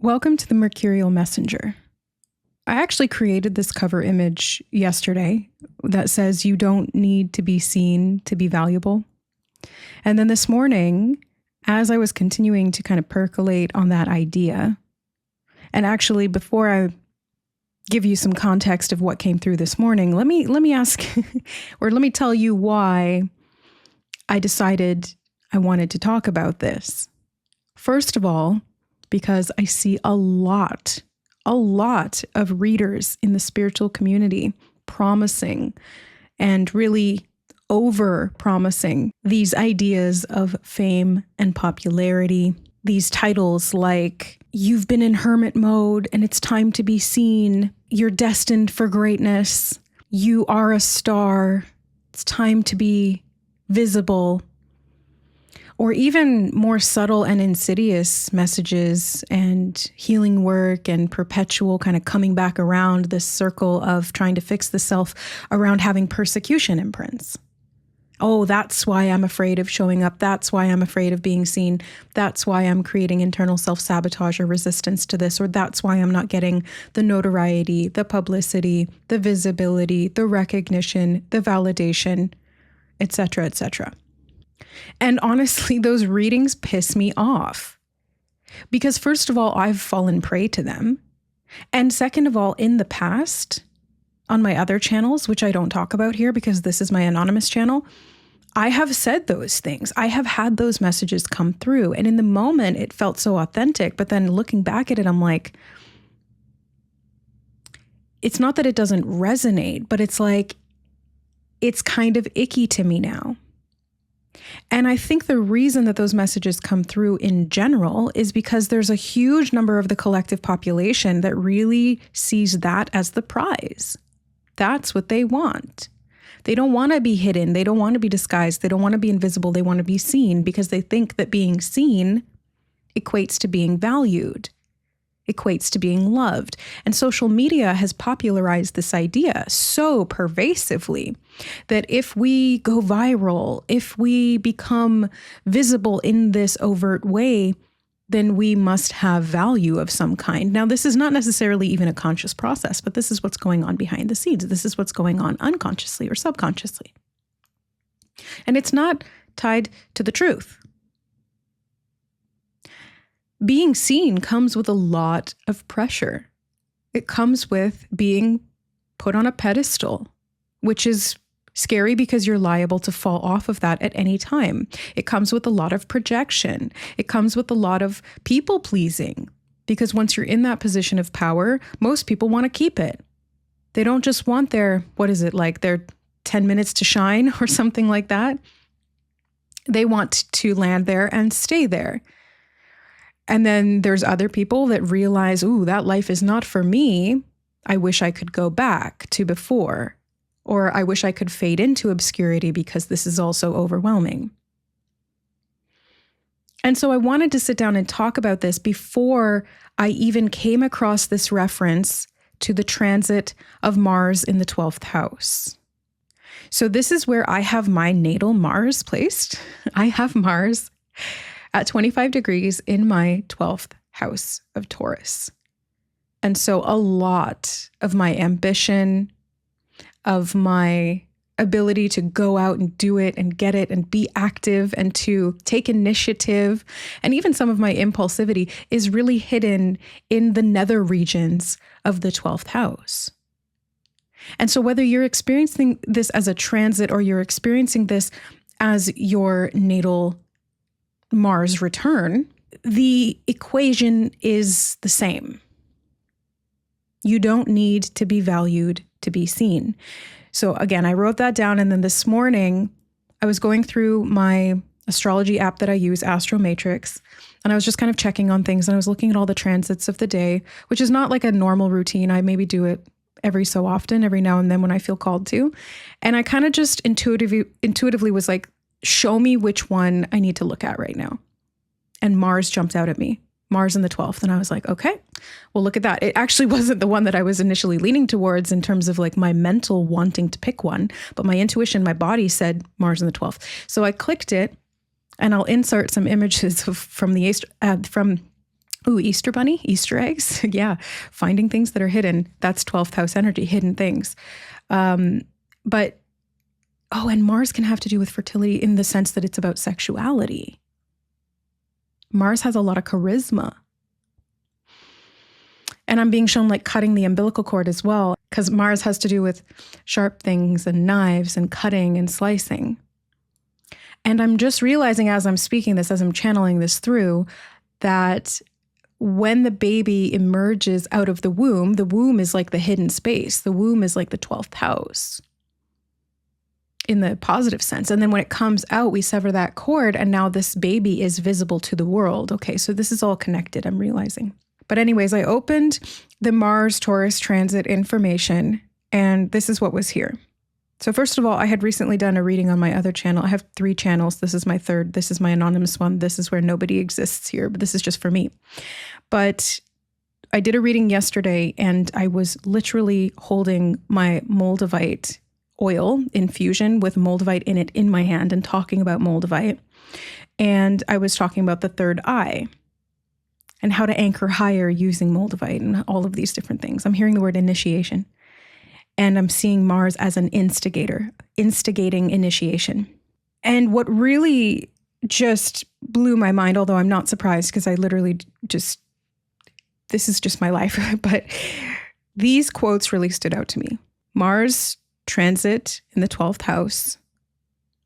Welcome to the Mercurial Messenger. I actually created this cover image yesterday that says you don't need to be seen to be valuable. And then this morning, as I was continuing to kind of percolate on that idea, and actually before I give you some context of what came through this morning, let me ask, or let me tell you why I decided I wanted to talk about this. First of all, because I see a lot of readers in the spiritual community promising and really over-promising these ideas of fame and popularity, these titles like, you've been in hermit mode and it's time to be seen, you're destined for greatness, you are a star, it's time to be visible. Or even more subtle and insidious messages and healing work and perpetual kind of coming back around this circle of trying to fix the self around having persecution imprints. Oh, that's why I'm afraid of showing up. That's why I'm afraid of being seen. That's why I'm creating internal self-sabotage or resistance to this. Or that's why I'm not getting the notoriety, the publicity, the visibility, the recognition, the validation, etc., etc. And honestly, those readings piss me off because first of all, I've fallen prey to them. And second of all, in the past, on my other channels, which I don't talk about here because this is my anonymous channel, I have said those things. I have had those messages come through. And in the moment, it felt so authentic. But then looking back at it, I'm like, it's not that it doesn't resonate, but it's like, it's kind of icky to me now. And I think the reason that those messages come through in general is because there's a huge number of the collective population that really sees that as the prize. That's what they want. They don't want to be hidden. They don't want to be disguised. They don't want to be invisible. They want to be seen because they think that being seen equates to being valued, equates to being loved. And social media has popularized this idea so pervasively that if we go viral, if we become visible in this overt way, then we must have value of some kind. Now, this is not necessarily even a conscious process, but this is what's going on behind the scenes. This is what's going on unconsciously or subconsciously. And it's not tied to the truth. Being seen comes with a lot of pressure. It comes with being put on a pedestal, which is scary because you're liable to fall off of that at any time. It comes with a lot of projection. It comes with a lot of people pleasing because once you're in that position of power, most people want to keep it. They don't just want their 10 minutes to shine or something like that. They want to land there and stay there. And then there's other people that realize, ooh, that life is not for me. I wish I could go back to before. Or I wish I could fade into obscurity because this is also overwhelming. And so I wanted to sit down and talk about this before I even came across this reference to the transit of Mars in the 12th house. So this is where I have my natal Mars placed. I have Mars at 25 degrees in my 12th house of Taurus. And so a lot of my ambition, of my ability to go out and do it and get it and be active and to take initiative, and even some of my impulsivity is really hidden in the nether regions of the 12th house. And so whether you're experiencing this as a transit or you're experiencing this as your natal Mars return, the equation is the same. You don't need to be valued to be seen. So again, I wrote that down. And then this morning, I was going through my astrology app that I use, Astro Matrix, and I was just kind of checking on things. And I was looking at all the transits of the day, which is not like a normal routine. I maybe do it every so often, every now and then when I feel called to. And I kind of just intuitively was like, show me which one I need to look at right now. And Mars jumped out at me. Mars in the 12th. And I was like, okay, well, look at that. It actually wasn't the one that I was initially leaning towards in terms of like my mental wanting to pick one, but my intuition, my body said Mars in the 12th. So I clicked it, and I'll insert some images from Ooh, Easter bunny, Easter eggs. Yeah. Finding things that are hidden. That's 12th house energy, hidden things. But, and Mars can have to do with fertility in the sense that it's about sexuality. Mars has a lot of charisma. And I'm being shown like cutting the umbilical cord as well, because Mars has to do with sharp things and knives and cutting and slicing. And I'm just realizing as I'm speaking this, as I'm channeling this through, that when the baby emerges out of the womb is like the hidden space. The womb is like the 12th house in the positive sense. And then when it comes out, we sever that cord, and now this baby is visible to the world. Okay, so this is all connected, I'm realizing. But anyways, I opened the Mars Taurus transit information, and this is what was here. So first of all, I had recently done a reading on my other channel. I have 3 channels. This is my 3rd. This is my anonymous one. This is where nobody exists here, but this is just for me. But I did a reading yesterday, and I was literally holding my Moldavite oil infusion with Moldavite in it in my hand and talking about Moldavite. And I was talking about the 3rd eye and how to anchor higher using Moldavite and all of these different things. I'm hearing the word initiation. And I'm seeing Mars as an instigator, instigating initiation. And what really just blew my mind, although I'm not surprised because I literally this is just my life, but these quotes really stood out to me. Mars transit in the 12th house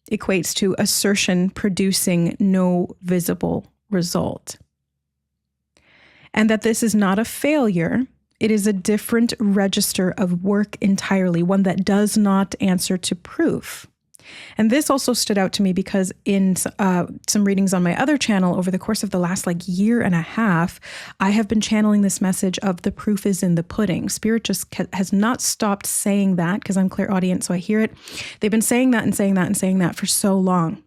equates to assertion producing no visible result. And that this is not a failure. It is a different register of work entirely, one that does not answer to proof. And this also stood out to me because in some readings on my other channel over the course of the last year and a half, I have been channeling this message of the proof is in the pudding. Spirit just has not stopped saying that because I'm clairaudient, so I hear it. They've been saying that and saying that and saying that for so long.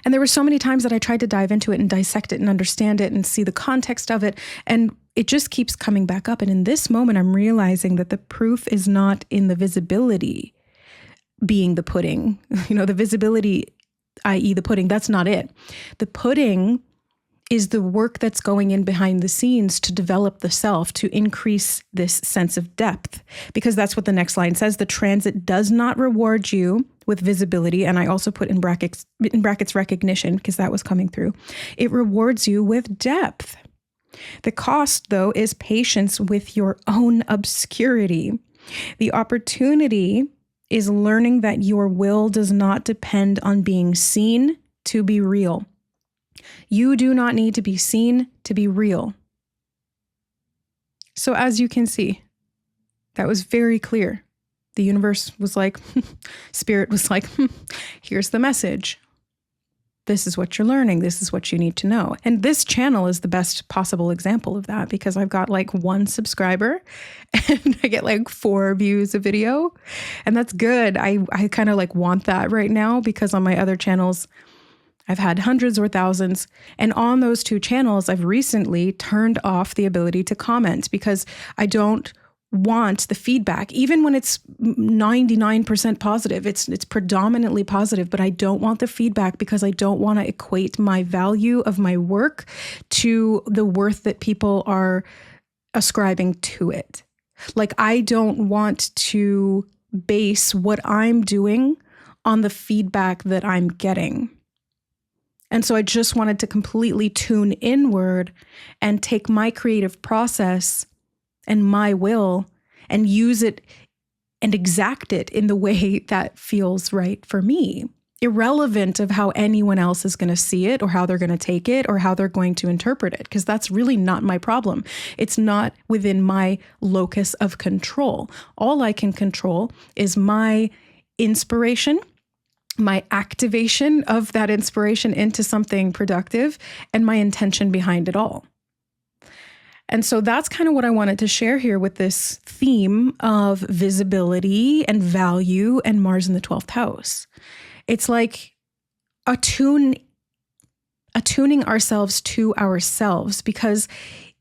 And there were so many times that I tried to dive into it and dissect it and understand it and see the context of it. And it just keeps coming back up. And in this moment, I'm realizing that the proof is not in the visibility being the pudding. The visibility, i.e. the pudding, that's not it. The pudding is the work that's going in behind the scenes to develop the self, to increase this sense of depth. Because that's what the next line says. The transit does not reward you with visibility. And I also put in brackets recognition because that was coming through. It rewards you with depth. The cost, though, is patience with your own obscurity. The opportunity is learning that your will does not depend on being seen to be real. You do not need to be seen to be real. So as you can see, that was very clear. The universe was like, Spirit was like, here's the message. This is what you're learning. This is what you need to know. And this channel is the best possible example of that because I've got 1 subscriber and I get 4 views a video. And that's good. I kind of want that right now because on my other channels, I've had hundreds or thousands. And on those 2 channels, I've recently turned off the ability to comment because I don't want the feedback, even when it's 99% positive. It's predominantly positive, but I don't want the feedback because I don't want to equate my value of my work to the worth that people are ascribing to it. I don't want to base what I'm doing on the feedback that I'm getting. And so I just wanted to completely tune inward and take my creative process and my will and use it and exact it in the way that feels right for me, irrelevant of how anyone else is going to see it or how they're going to take it or how they're going to interpret it, because that's really not my problem. It's not within my locus of control. All I can control is my inspiration, my activation of that inspiration into something productive, and my intention behind it all. And so that's kind of what I wanted to share here with this theme of visibility and value and Mars in the 12th house. It's like attuning ourselves to ourselves, because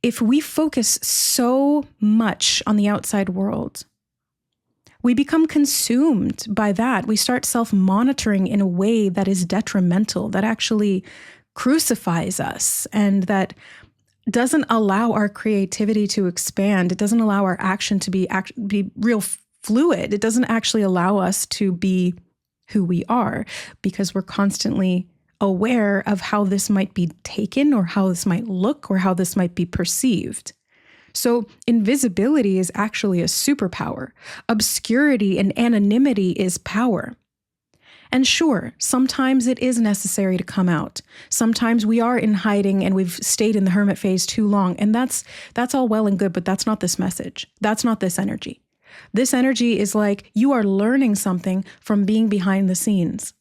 if we focus so much on the outside world, we become consumed by that. We start self-monitoring in a way that is detrimental, that actually crucifies us, and that doesn't allow our creativity to expand. It doesn't allow our action to be real fluid. It doesn't actually allow us to be who we are, because we're constantly aware of how this might be taken, or how this might look, or how this might be perceived. So invisibility is actually a superpower. Obscurity and anonymity is power. And sure, sometimes it is necessary to come out. Sometimes we are in hiding and we've stayed in the hermit phase too long. And that's all well and good, but that's not this message. That's not this energy. This energy is like you are learning something from being behind the scenes.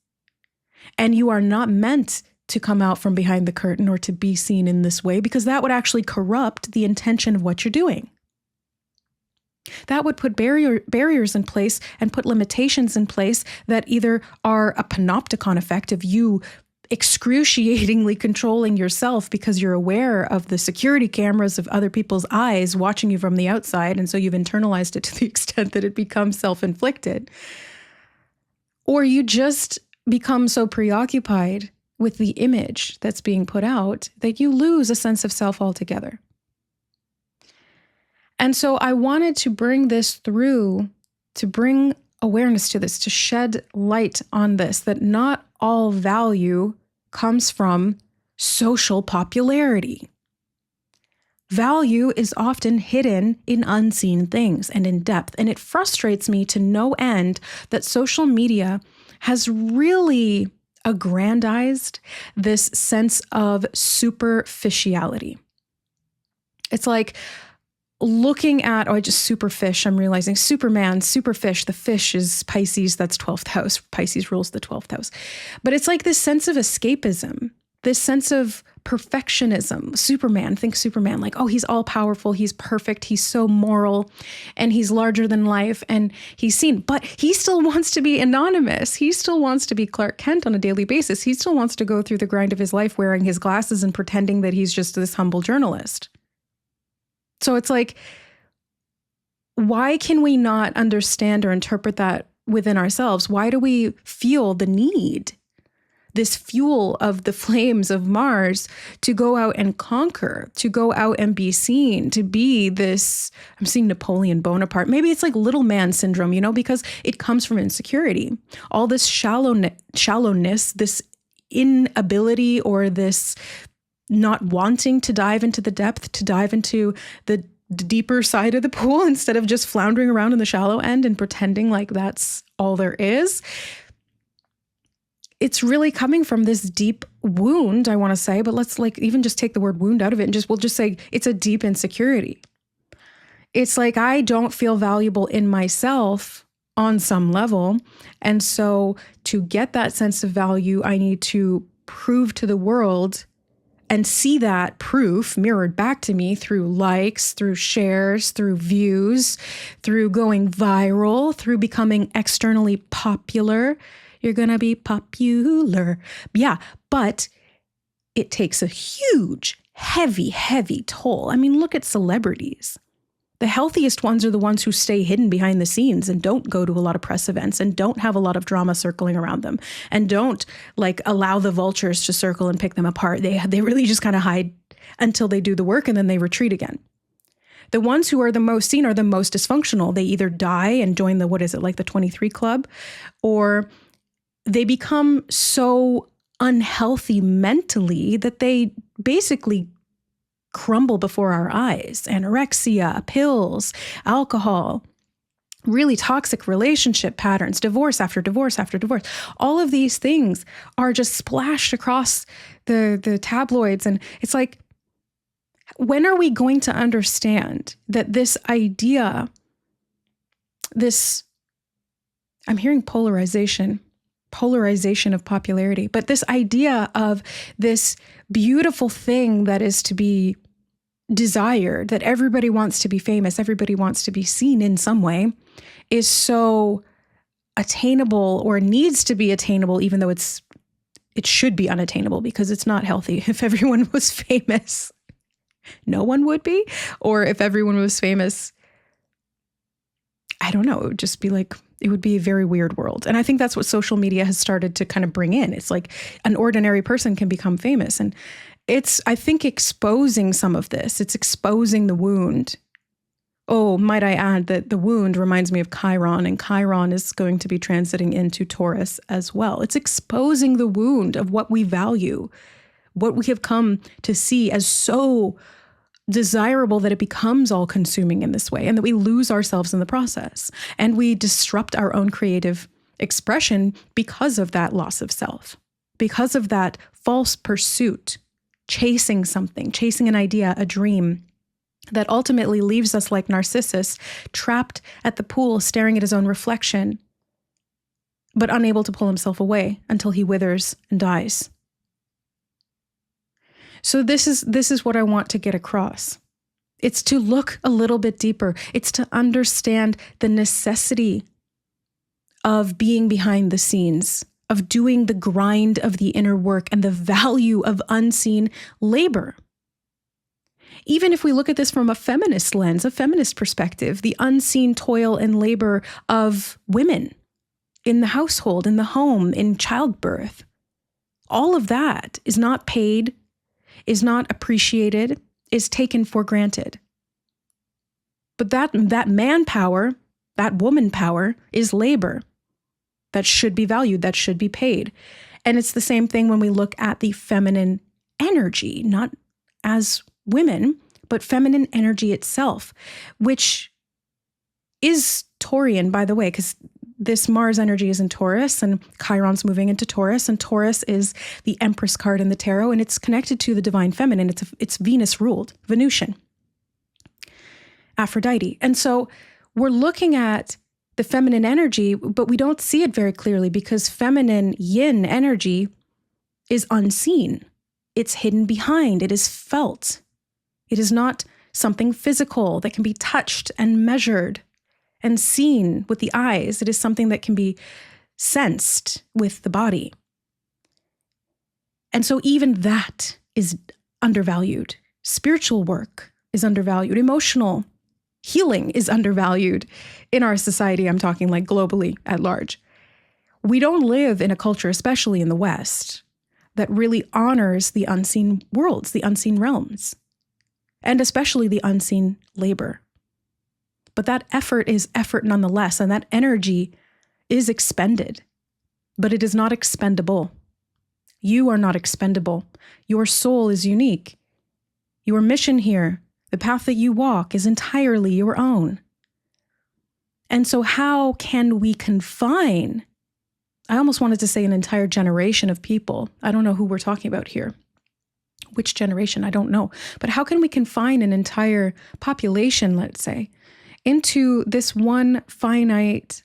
And you are not meant to come out from behind the curtain or to be seen in this way, because that would actually corrupt the intention of what you're doing. That would put barriers in place and put limitations in place that either are a panopticon effect of you excruciatingly controlling yourself because you're aware of the security cameras of other people's eyes watching you from the outside, and so you've internalized it to the extent that it becomes self-inflicted. Or you just become so preoccupied with the image that's being put out that you lose a sense of self altogether. And so I wanted to bring this through, to bring awareness to this, to shed light on this, that not all value comes from social popularity. Value is often hidden in unseen things and in depth. And it frustrates me to no end that social media has really aggrandized this sense of superficiality. It's like looking at, I just superfish, I'm realizing Superman, superfish, the fish is Pisces, that's 12th house. Pisces rules the 12th house. But it's like this sense of escapism, this sense of perfectionism. Superman, think Superman, like, oh, he's all powerful, he's perfect, he's so moral, and he's larger than life, and he's seen. But he still wants to be anonymous. He still wants to be Clark Kent on a daily basis. He still wants to go through the grind of his life wearing his glasses and pretending that he's just this humble journalist. So it's like, why can we not understand or interpret that within ourselves? Why do we feel the need, this fuel of the flames of Mars, to go out and conquer, to go out and be seen, to be this, I'm seeing Napoleon Bonaparte. Maybe it's like little man syndrome, because it comes from insecurity. All this shallowness, this inability, or this not wanting to dive into the depth, to dive into the deeper side of the pool instead of just floundering around in the shallow end and pretending like that's all there is. It's really coming from this deep wound, I want to say, but let's even just take the word wound out of it and we'll just say it's a deep insecurity. It's like, I don't feel valuable in myself on some level. And so to get that sense of value, I need to prove to the world and see that proof mirrored back to me through likes, through shares, through views, through going viral, through becoming externally popular. You're going to be popular. Yeah, but it takes a huge, heavy, heavy toll. I mean, look at celebrities. The healthiest ones are the ones who stay hidden behind the scenes and don't go to a lot of press events and don't have a lot of drama circling around them and don't allow the vultures to circle and pick them apart. They really just kind of hide until they do the work and then they retreat again. The ones who are the most seen are the most dysfunctional. They either die and join the 23 club, or they become so unhealthy mentally that they basically crumble before our eyes. Anorexia, pills, alcohol, really toxic relationship patterns, divorce after divorce after divorce. All of these things are just splashed across the tabloids. And it's like, when are we going to understand that this idea, I'm hearing polarization of popularity, but this idea of this beautiful thing that is to be desired, that everybody wants to be famous, everybody wants to be seen in some way, is so attainable, or needs to be attainable, even though it should be unattainable, because it's not healthy. If everyone was famous, no one would be. Or if everyone was famous, I don't know, it would just be it would be a very weird world. And I think that's what social media has started to kind of bring in. It's like an ordinary person can become famous. And It's, I think, exposing some of this. It's exposing the wound. Oh, might I add that the wound reminds me of Chiron, and Chiron is going to be transiting into Taurus as well. It's exposing the wound of what we value, what we have come to see as so desirable that it becomes all-consuming in this way, and that we lose ourselves in the process. And we disrupt our own creative expression because of that loss of self, because of that false pursuit, chasing something, chasing an idea, a dream, that ultimately leaves us like Narcissus, trapped at the pool, staring at his own reflection, but unable to pull himself away until he withers and dies. So this is what I want to get across. It's to look a little bit deeper. It's to understand the necessity of being behind the scenes, of doing the grind of the inner work, and the value of unseen labor. Even if we look at this from a feminist lens, a feminist perspective, the unseen toil and labor of women in the household, in the home, in childbirth, all of that is not paid, is not appreciated, is taken for granted. But that manpower, that woman power, is labor that should be valued, that should be paid. And it's the same thing when we look at the feminine energy, not as women, but feminine energy itself, which is Taurian, by the way, because this Mars energy is in Taurus and Chiron's moving into Taurus, and Taurus is the Empress card in the tarot, and it's connected to the divine feminine. It's Venus ruled, Venusian, Aphrodite. And so we're looking at the feminine energy, but we don't see it very clearly because feminine yin energy is unseen. It's hidden behind. It is felt. It is not something physical that can be touched and measured and seen with the eyes. It is something that can be sensed with the body. And so even that is undervalued. Spiritual work is undervalued. Emotional healing is undervalued in our society. I'm talking like globally at large. We don't live in a culture, especially in the West, that really honors the unseen worlds, the unseen realms, and especially the unseen labor. But that effort is effort nonetheless, and that energy is expended, but it is not expendable. You are not expendable. Your soul is unique. Your mission here, the path that you walk, is entirely your own. And so how can we confine, I almost wanted to say an entire generation of people. I don't know who we're talking about here. Which generation? I don't know. But how can we confine an entire population, let's say, into this one finite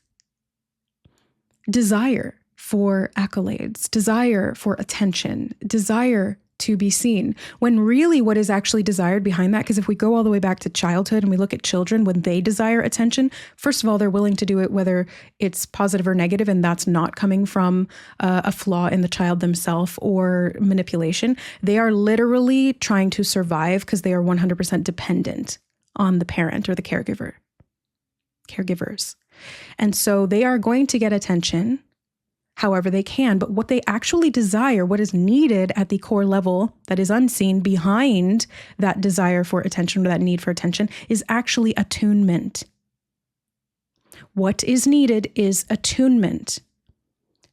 desire for accolades, desire for attention, desire to be seen, when really what is actually desired behind that, because if we go all the way back to childhood and we look at children, when they desire attention, first of all, they're willing to do it whether it's positive or negative, and that's not coming from a flaw in the child themselves or manipulation. They are literally trying to survive because they are 100% dependent on the parent or the caregivers. And so they are going to get attention however they can, but what they actually desire, what is needed at the core level that is unseen behind that desire for attention or that need for attention, is actually attunement. What is needed is attunement.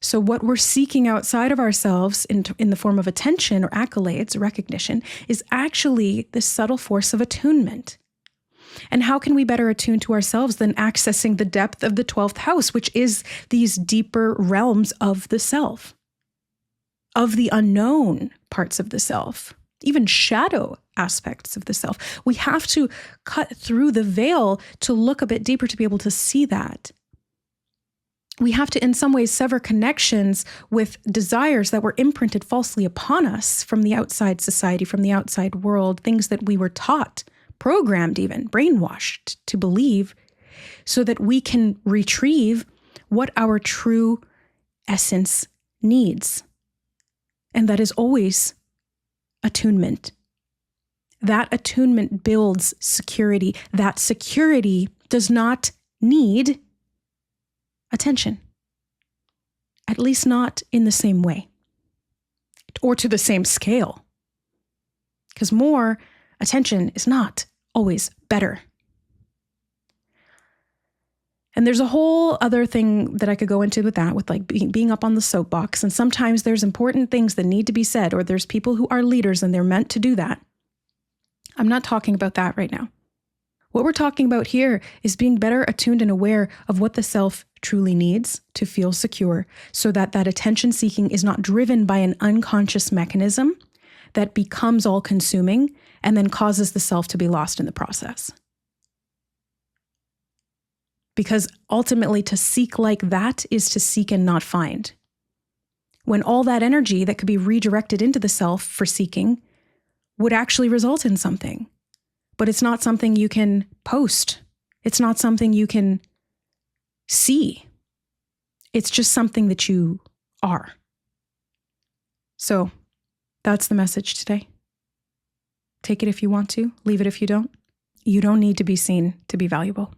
So what we're seeking outside of ourselves in the form of attention or accolades, recognition, is actually the subtle force of attunement. And how can we better attune to ourselves than accessing the depth of the 12th house, which is these deeper realms of the self, of the unknown parts of the self, even shadow aspects of the self. We have to cut through the veil to look a bit deeper to be able to see that. We have to, in some ways, sever connections with desires that were imprinted falsely upon us from the outside society, from the outside world, things that we were taught, programmed even, brainwashed to believe, so that we can retrieve what our true essence needs. And that is always attunement. That attunement builds security. That security does not need attention, at least not in the same way or to the same scale. because more attention is not always better. And there's a whole other thing that I could go into with that, with like being up on the soapbox. And sometimes there's important things that need to be said, or there's people who are leaders and they're meant to do that. I'm not talking about that right now. What we're talking about here is being better attuned and aware of what the self truly needs to feel secure, so that that attention seeking is not driven by an unconscious mechanism that becomes all consuming and then causes the self to be lost in the process. Because ultimately, to seek like that is to seek and not find. When all that energy that could be redirected into the self for seeking would actually result in something. But it's not something you can post. It's not something you can see. It's just something that you are. So that's the message today. Take it if you want to, leave it if you don't. You don't need to be seen to be valuable.